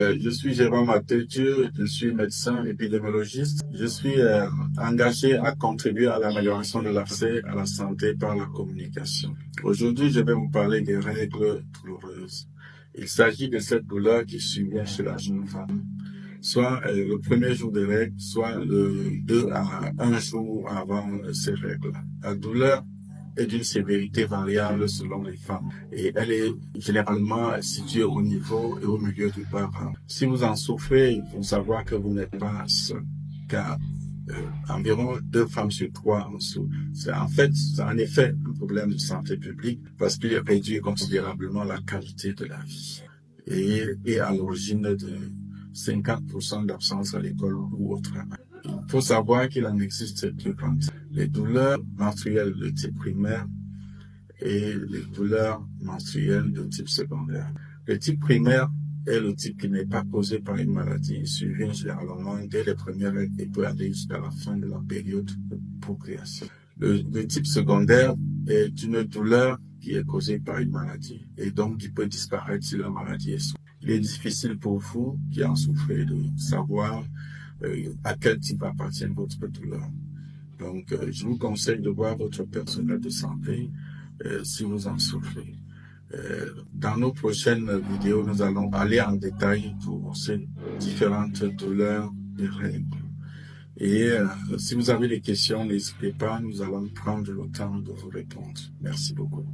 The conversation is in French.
Je suis Jérôme Atteldieu, je suis médecin épidémiologiste. Je suis engagé à contribuer à l'amélioration de l'accès à la santé par la communication. Aujourd'hui, je vais vous parler des règles douloureuses. Il s'agit de cette douleur qui survient chez la jeune femme, soit le premier jour des règles, soit le 2 à 1 jour avant ces règles. La douleur est d'une sévérité variable selon les femmes et elle est généralement située au niveau et au milieu du bas. Si vous en souffrez, il faut savoir que vous n'êtes pas seul, car environ 2 femmes sur 3 en souffrent. C'est en effet un problème de santé publique parce qu'il réduit considérablement la qualité de la vie et à l'origine de 50% d'absence à l'école ou au travail. Il faut savoir qu'il en existe deux grandes. Les douleurs menstruelles de type primaire et les douleurs menstruelles de type secondaire. Le type primaire est le type qui n'est pas causé par une maladie. Il survient généralement dès les premières règles et peut aller jusqu'à la fin de la période de procréation. Le type secondaire est une douleur qui est causée par une maladie et donc qui peut disparaître si la maladie est sourde. Il est difficile pour vous qui en souffrez de savoir à quel type appartient votre douleur. Donc, je vous conseille de voir votre personnel de santé si vous en souffrez. Dans nos prochaines vidéos, nous allons aller en détail pour ces différentes douleurs des règles. Et si vous avez des questions, n'hésitez pas, nous allons prendre le temps de vous répondre. Merci beaucoup.